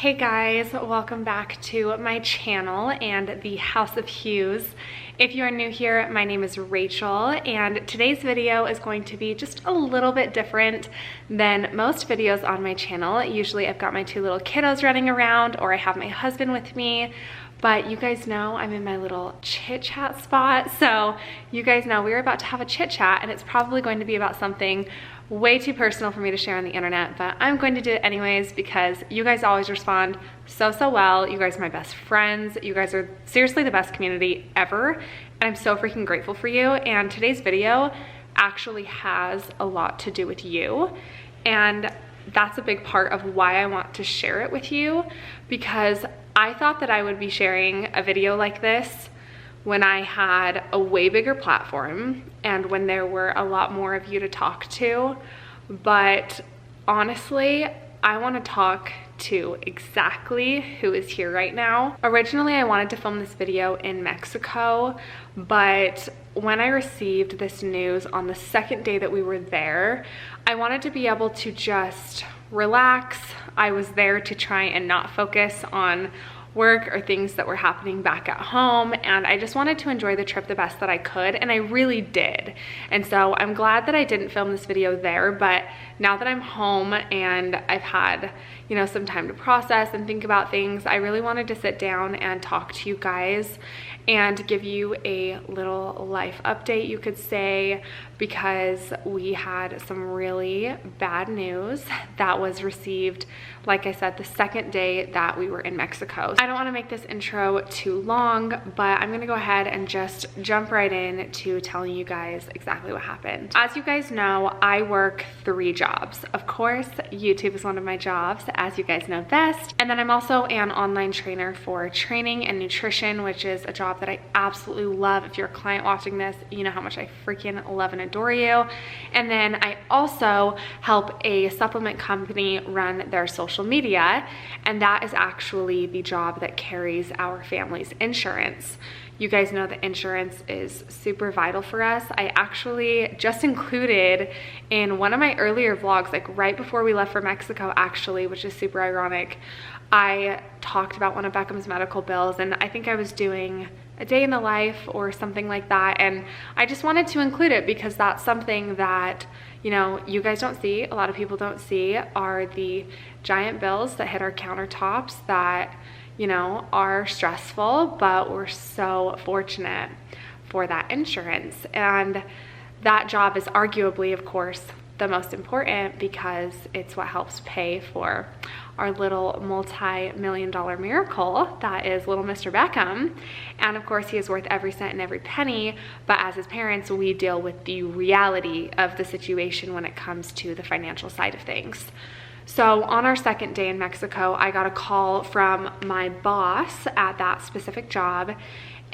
Hey guys, welcome back to my channel and the House of Hughes. If you are new here, my name is Rachel, and today's video is going to be just a little bit different than most videos on my channel. Usually I've got my two little kiddos running around, or I have my husband with me, but you guys know I'm in my little chit chat spot. So you guys know we're about to have a chit chat, and it's probably going to be about something way too personal for me to share on the internet, but I'm going to do it anyways because you guys always respond so well. You guys are my best friends. You guys are seriously the best community ever, and I'm so freaking grateful for you. And today's video actually has a lot to do with you, and that's a big part of why I want to share it with you, because I thought that I would be sharing a video like this when I had a way bigger platform and when there were a lot more of you to talk to. But honestly, I want to talk to exactly who is here right now. Originally, I wanted to film this video in Mexico, but when I received this news on the second day that we were there, I wanted to be able to just relax. I was there to try and not focus on work or things that were happening back at home, and I just wanted to enjoy the trip the best that I could, and I really did. And so I'm glad that I didn't film this video there, but now that I'm home and I've had, you know, some time to process and think about things, I really wanted to sit down and talk to you guys and give you a little life update, you could say, because we had some really bad news that was received, like I said, the second day that we were in Mexico. I don't want to make this intro too long, but I'm gonna go ahead and just jump right in to telling you guys exactly what happened. As you guys know, I work 3 jobs. Of course, YouTube is one of my jobs, as you guys know best. And then I'm also an online trainer for training and nutrition, which is a job that I absolutely love. If you're a client watching this, you know how much I freaking love and adore you. And then I also help a supplement company run their social media, and that is actually the job that carries our family's insurance. You guys know that insurance is super vital for us. I actually just included in one of my earlier vlogs, like right before we left for Mexico actually, which is super ironic, I talked about one of Beckham's medical bills, and I think I was doing a day in the life or something like that, and I just wanted to include it because that's something that, you know, you guys don't see, a lot of people don't see, are the giant bills that hit our countertops that, you know, are stressful, but we're so fortunate for that insurance. And that job is arguably, of course, the most important because it's what helps pay for our little multi-million-dollar miracle that is little Mr. Beckham. And of course, he is worth every cent and every penny, but as his parents, we deal with the reality of the situation when it comes to the financial side of things. So on our second day in Mexico, I got a call from my boss at that specific job,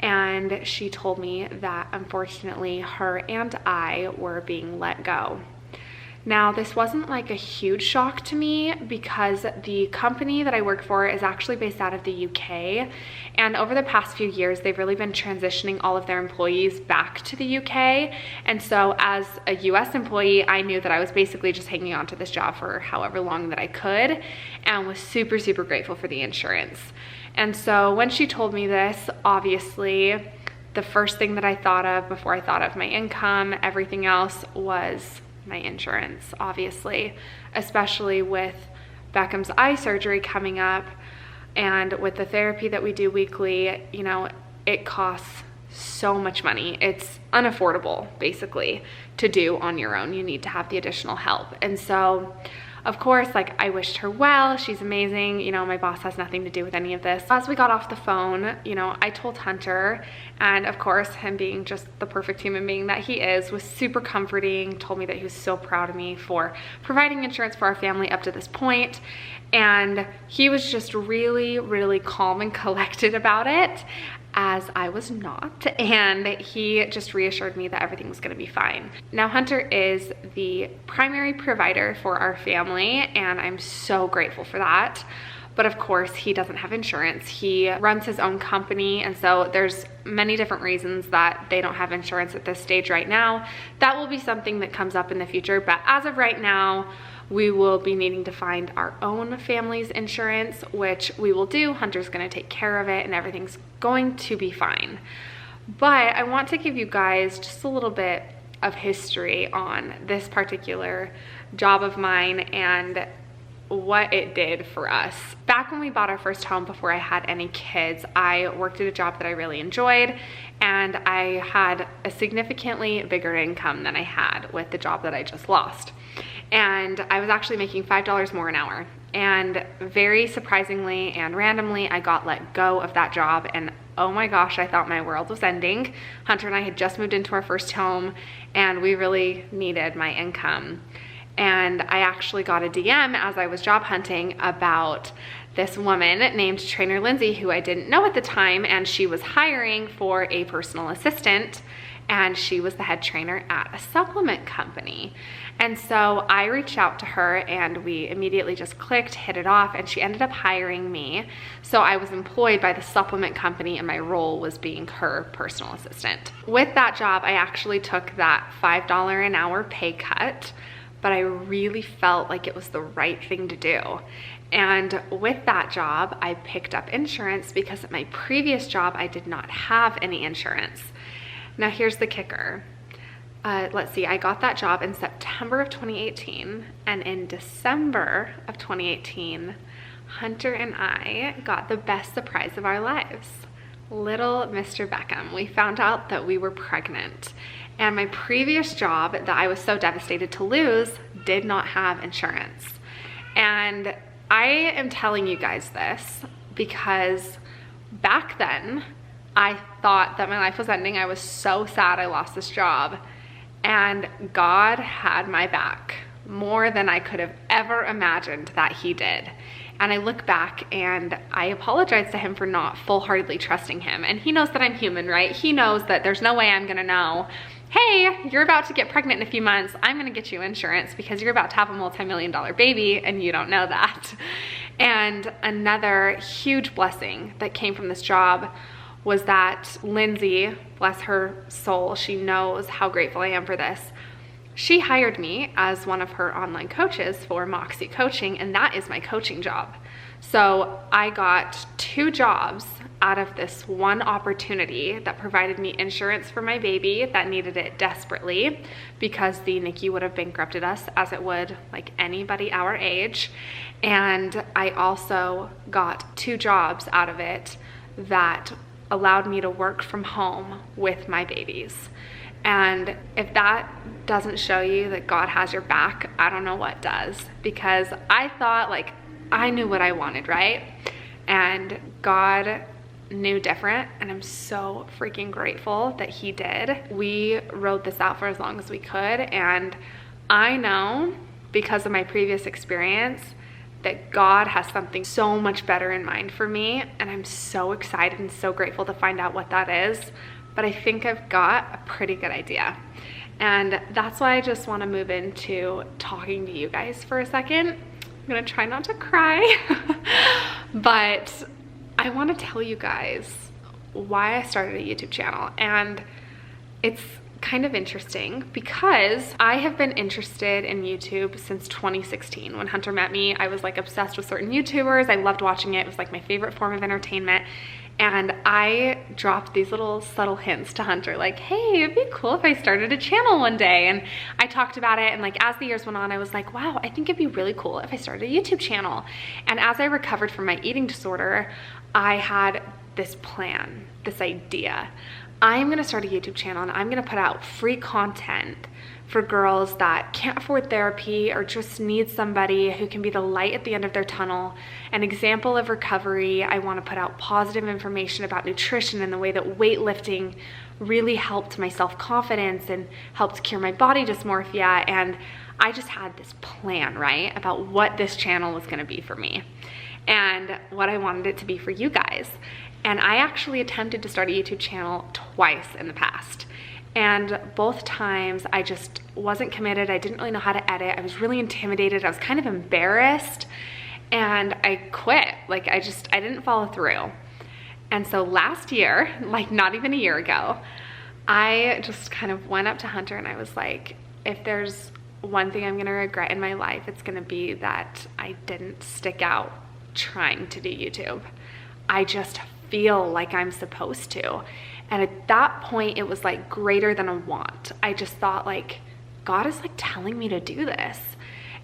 and she told me that unfortunately her and I were being let go. Now, this wasn't like a huge shock to me because the company that I work for is actually based out of the UK, and over the past few years they've really been transitioning all of their employees back to the UK. And so as a US employee, I knew that I was basically just hanging on to this job for however long that I could, and was super grateful for the insurance. And so when she told me this, obviously the first thing that I thought of before I thought of my income, everything else, was my insurance, obviously, especially with Beckham's eye surgery coming up and with the therapy that we do weekly. You know, it costs so much money. It's unaffordable basically to do on your own. You need to have the additional help. And so of course, like, I wished her well. She's amazing. You know, my boss has nothing to do with any of this. As we got off the phone, you know, I told Hunter, and of course, him being just the perfect human being that he is, was super comforting, told me that he was so proud of me for providing insurance for our family up to this point. And he was just really calm and collected about it, as I was not, and he just reassured me that everything was going to be fine. Now, Hunter is the primary provider for our family, and I'm so grateful for that. But of course, he doesn't have insurance. He runs his own company, and so there's many different reasons that they don't have insurance at this stage right now. That will be something that comes up in the future, but as of right now, we will be needing to find our own family's insurance, which we will do. Hunter's gonna take care of it and everything's going to be fine. But I want to give you guys just a little bit of history on this particular job of mine and what it did for us. Back when we bought our first home, before I had any kids, I worked at a job that I really enjoyed, and I had a significantly bigger income than I had with the job that I just lost. And I was actually making $5 more an hour. And very surprisingly and randomly, I got let go of that job, and oh my gosh, I thought my world was ending. Hunter and I had just moved into our first home, and we really needed my income. And I actually got a DM as I was job hunting about this woman named Trainer Lindsay, who I didn't know at the time, and she was hiring for a personal assistant, and she was the head trainer at a supplement company. And so I reached out to her, and we immediately just clicked, hit it off, and she ended up hiring me. So I was employed by the supplement company, and my role was being her personal assistant. With that job, I actually took that $5 an hour pay cut, but I really felt like it was the right thing to do. And with that job, I picked up insurance because at my previous job, I did not have any insurance. Now here's the kicker. Let's see, I got that job in September of 2018, and in December of 2018, Hunter and I got the best surprise of our lives. Little Mr. Beckham. We found out that we were pregnant. And my previous job that I was so devastated to lose did not have insurance. And I am telling you guys this because back then I thought that my life was ending. I was so sad I lost this job, and God had my back more than I could have ever imagined that he did. And I look back and I apologize to him for not full-heartedly trusting him. And he knows that I'm human, right? He knows that there's no way I'm gonna know, hey, you're about to get pregnant in a few months, I'm gonna get you insurance because you're about to have a multi-million-dollar baby and you don't know that. And another huge blessing that came from this job was that Lindsay, bless her soul, she knows how grateful I am for this. She hired me as one of her online coaches for Moxie Coaching, and that is my coaching job. So I got 2 jobs out of this one opportunity that provided me insurance for my baby that needed it desperately because the NICU would have bankrupted us, as it would like anybody our age. And I also got 2 jobs out of it that allowed me to work from home with my babies. And if that doesn't show you that God has your back, I don't know what does, because I thought like I knew what I wanted, right? And God knew different, and I'm so freaking grateful that he did. We rode this out for as long as we could, and I know because of my previous experience that God has something so much better in mind for me, and I'm so excited and so grateful to find out what that is. But I think I've got a pretty good idea. And that's why I just want to move into talking to you guys for a second. I'm gonna try not to cry, but I want to tell you guys why I started a YouTube channel. And it's kind of interesting because I have been interested in YouTube since 2016. When Hunter met me, I was like obsessed with certain YouTubers. I loved watching it. It was like my favorite form of entertainment. And I dropped these little subtle hints to Hunter, like, hey, it'd be cool if I started a channel one day. And I talked about it, and like as the years went on, I was like, wow, I think it'd be really cool if I started a YouTube channel. And as I recovered from my eating disorder, I had this plan, this idea. I'm gonna start a YouTube channel, and I'm gonna put out free content for girls that can't afford therapy or just need somebody who can be the light at the end of their tunnel, an example of recovery. I want to put out positive information about nutrition and the way that weightlifting really helped my self-confidence and helped cure my body dysmorphia. And I just had this plan, right, about what this channel was going to be for me and what I wanted it to be for you guys. And I actually attempted to start a YouTube channel twice in the past. And both times I just wasn't committed. I didn't really know how to edit. I was really intimidated. I was kind of embarrassed, and I quit. Like I didn't follow through. And so last year, like not even a year ago, I just kind of went up to Hunter and I was like, if there's one thing I'm gonna regret in my life, it's gonna be that I didn't stick out trying to do YouTube. I just feel like I'm supposed to. And at that point, it was like greater than a want. I just thought like, God is like telling me to do this.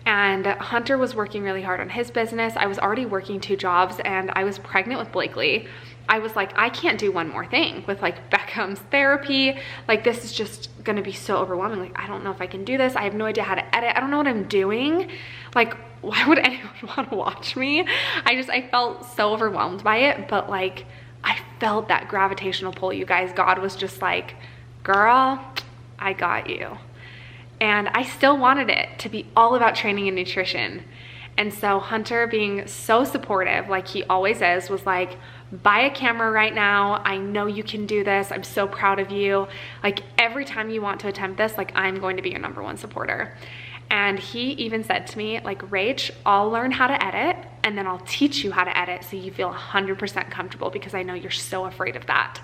And Hunter was working really hard on his business. I was already working 2 jobs and I was pregnant with Blakely. I was like, I can't do one more thing with like Beckham's therapy. Like this is just gonna be so overwhelming. Like, I don't know if I can do this. I have no idea how to edit. I don't know what I'm doing. Like, why would anyone want to watch me? I felt so overwhelmed by it, but like, I felt that gravitational pull, you guys. God was just like, girl, I got you. And I still wanted it to be all about training and nutrition. And so Hunter, being so supportive, like he always is, was like, buy a camera right now. I know you can do this. I'm so proud of you. Like every time you want to attempt this, like I'm going to be your #1 supporter. And he even said to me, like, Rach, I'll learn how to edit and then I'll teach you how to edit so you feel 100% comfortable, because I know you're so afraid of that.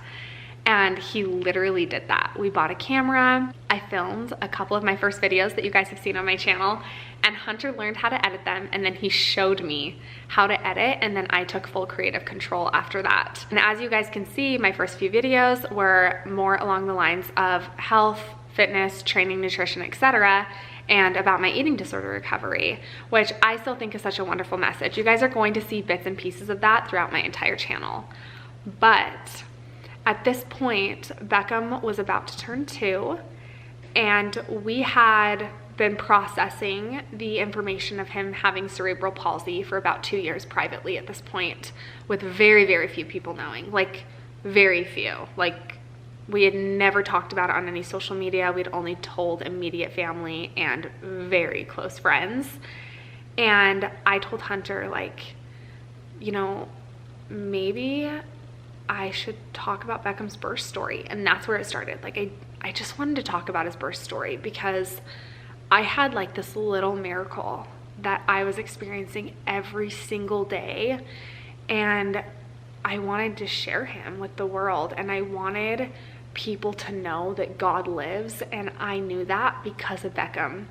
And he literally did that. We bought a camera. I filmed a couple of my first videos that you guys have seen on my channel, and Hunter learned how to edit them, and then he showed me how to edit, and then I took full creative control after that. And as you guys can see, my first few videos were more along the lines of health, fitness, training, nutrition, etc., and about my eating disorder recovery, which I still think is such a wonderful message. You guys are going to see bits and pieces of that throughout my entire channel. But at this point, Beckham was about to turn 2, and we had been processing the information of him having cerebral palsy for about 2 years privately at this point, with very, very few people knowing, like very few. Like we had never talked about it on any social media. We'd only told immediate family and very close friends. And I told Hunter, like, you know, maybe I should talk about Beckham's birth story. And that's where it started. Like I just wanted to talk about his birth story because I had like this little miracle that I was experiencing every single day, and I wanted to share him with the world, and I wanted people to know that God lives, and I knew that because of Beckham.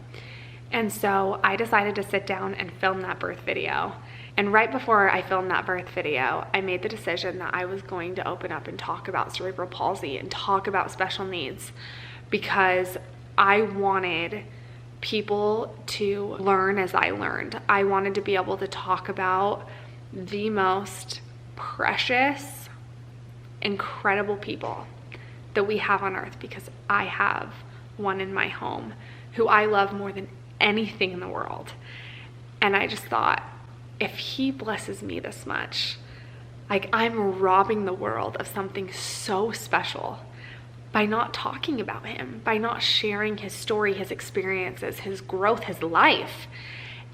And so I decided to sit down and film that birth video. And right before I filmed that birth video, I made the decision that I was going to open up and talk about cerebral palsy and talk about special needs, because I wanted people to learn as I learned. I wanted to be able to talk about the most precious, incredible people that we have on earth, because I have one in my home who I love more than anything in the world. And I just thought, if he blesses me this much, like I'm robbing the world of something so special by not talking about him, by not sharing his story, his experiences, his growth, his life.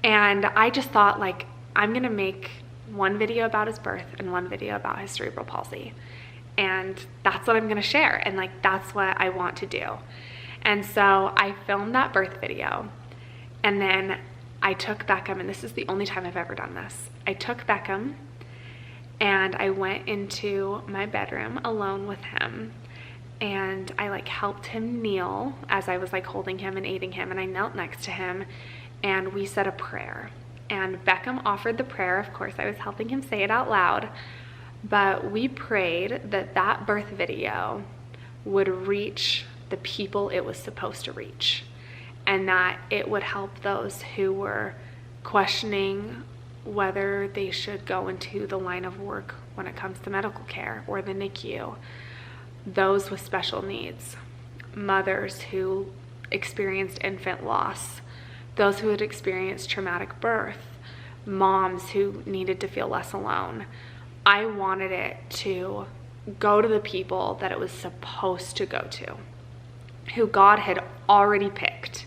And I just thought, like, I'm gonna make one video about his birth and one video about his cerebral palsy. And that's what I'm gonna share. And like, that's what I want to do. And so I filmed that birth video, and then I took Beckham, and this is the only time I've ever done this. I took Beckham and I went into my bedroom alone with him, and I like helped him kneel as I was like holding him and aiding him, and I knelt next to him and we said a prayer. And Beckham offered the prayer. Of course, I was helping him say it out loud, but we prayed that that birth video would reach the people it was supposed to reach, and that it would help those who were questioning whether they should go into the line of work when it comes to medical care or the NICU, those with special needs, mothers who experienced infant loss, those who had experienced traumatic birth, moms who needed to feel less alone. I wanted it to go to the people that it was supposed to go to, who God had already picked.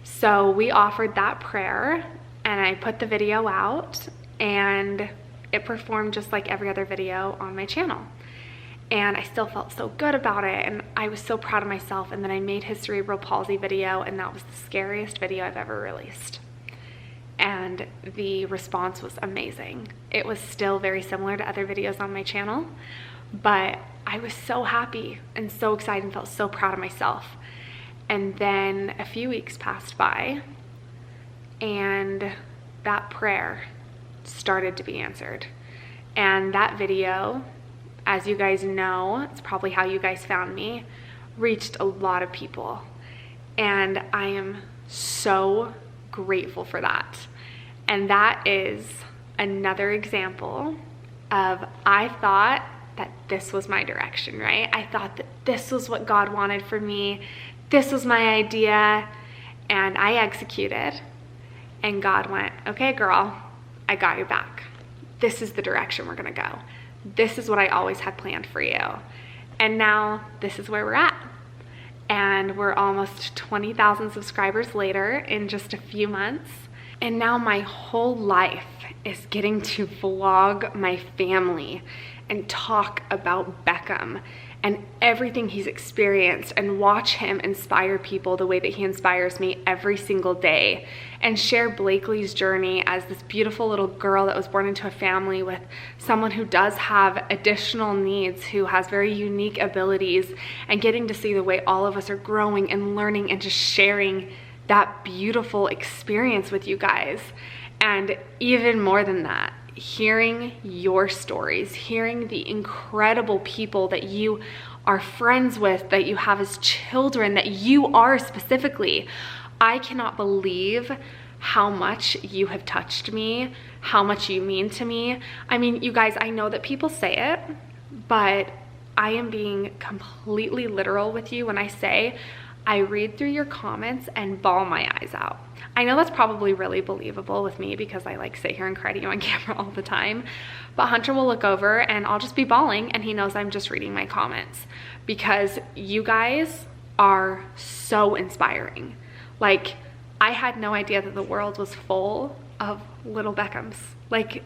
So we offered that prayer, and I put the video out, and it performed just like every other video on my channel. And I still felt so good about it, and I was so proud of myself. And then I made his cerebral palsy video, and that was the scariest video I've ever released. And the response was amazing. It was still very similar to other videos on my channel, but I was so happy and so excited and felt so proud of myself. And then a few weeks passed by, and that prayer started to be answered. And that video, as you guys know, it's probably how you guys found me, reached a lot of people. And I am so grateful for that. And that is another example of, I thought that this was my direction, right? I thought that this was what God wanted for me. This was my idea, and I executed. And God went, okay, girl, I got your back. This is the direction we're gonna go. This is what I always had planned for you. And now this is where we're at. And we're almost 20,000 subscribers later in just a few months. And now my whole life is getting to vlog my family and talk about Beckham and everything he's experienced, and watch him inspire people the way that he inspires me every single day, and share Blakely's journey as this beautiful little girl that was born into a family with someone who does have additional needs, who has very unique abilities, and getting to see the way all of us are growing and learning and just sharing that beautiful experience with you guys. And even more than that, hearing your stories, hearing the incredible people that you are friends with, that you have as children, that you are specifically. I cannot believe how much you have touched me, how much you mean to me. I mean, you guys, I know that people say it, but I am being completely literal with you when I say I read through your comments and bawl my eyes out. I know that's probably really believable with me because I like sit here and cry to you on camera all the time, but Hunter will look over and I'll just be bawling, and he knows I'm just reading my comments because you guys are so inspiring. Like, I had no idea that the world was full of little Beckhams. Like,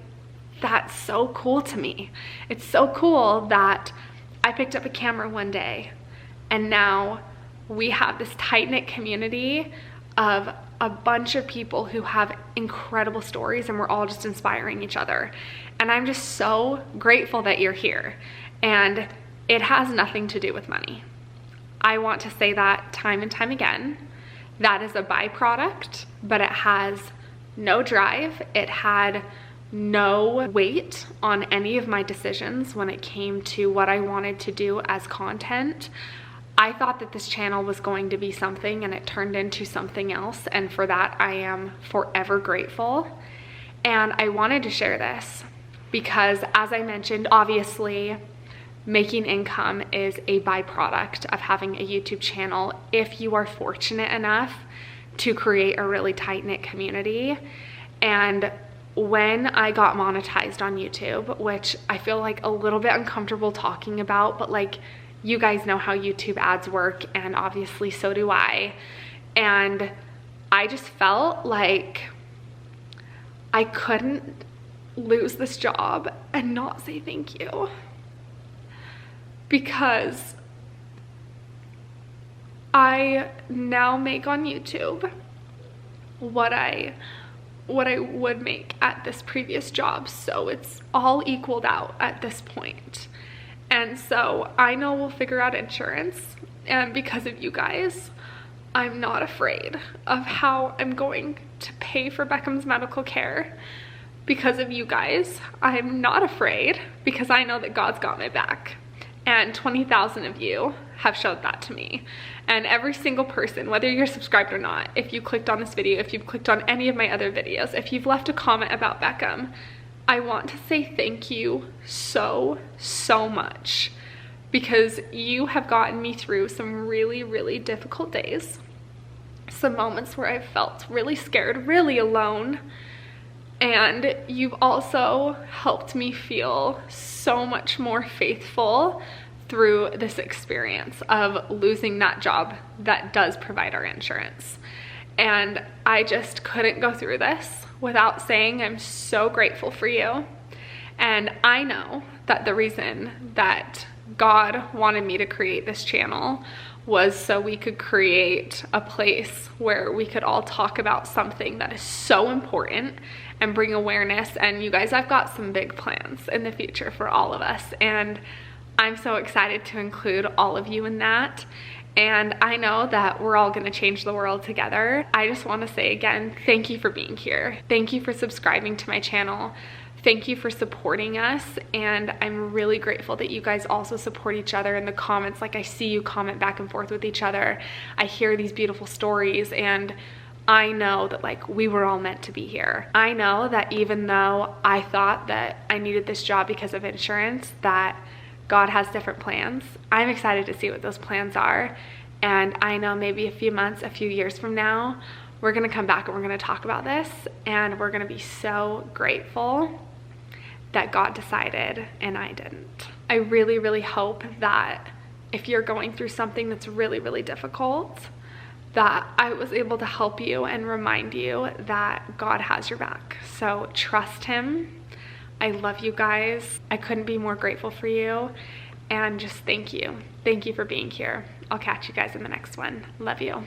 that's so cool to me. It's so cool that I picked up a camera one day and now we have this tight-knit community of a bunch of people who have incredible stories, and we're all just inspiring each other. And I'm just so grateful that you're here. And it has nothing to do with money. I want to say that time and time again. That is a byproduct, but it has no drive. It had no weight on any of my decisions when it came to what I wanted to do as content. I thought that this channel was going to be something, and it turned into something else, and for that I am forever grateful. And I wanted to share this because, as I mentioned, obviously making income is a byproduct of having a YouTube channel if you are fortunate enough to create a really tight-knit community. And when I got monetized on YouTube, which I feel like a little bit uncomfortable talking about, but like, you guys know how YouTube ads work, and obviously so do I. And I just felt like I couldn't lose this job and not say thank you, because I now make on YouTube what I would make at this previous job. So it's all equaled out at this point. And so I know we'll figure out insurance, and because of you guys, I'm not afraid of how I'm going to pay for Beckham's medical care. Because of you guys, I'm not afraid because I know that God's got my back. And 20,000 of you have showed that to me. And every single person, whether you're subscribed or not, if you clicked on this video, if you've clicked on any of my other videos, if you've left a comment about Beckham, I want to say thank you so much, because you have gotten me through some really difficult days, some moments where I've felt really scared, really alone, and you've also helped me feel so much more faithful through this experience of losing that job that does provide our insurance. And I just couldn't go through this without saying I'm so grateful for you. And I know that the reason that God wanted me to create this channel was so we could create a place where we could all talk about something that is so important and bring awareness. And you guys, I've got some big plans in the future for all of us, and I'm so excited to include all of you in that. And I know that we're all gonna change the world together. I just wanna say again, thank you for being here. Thank you for subscribing to my channel. Thank you for supporting us, and I'm really grateful that you guys also support each other in the comments. Like, I see you comment back and forth with each other. I hear these beautiful stories, and I know that like we were all meant to be here. I know that even though I thought that I needed this job because of insurance, that God has different plans. I'm excited to see what those plans are, and I know maybe a few months, a few years from now, we're gonna come back and we're gonna talk about this, and we're gonna be so grateful that God decided and I didn't. I really, really hope that if you're going through something that's really, really difficult, that I was able to help you and remind you that God has your back. So trust Him. I love you guys. I couldn't be more grateful for you. And just thank you. Thank you for being here. I'll catch you guys in the next one. Love you.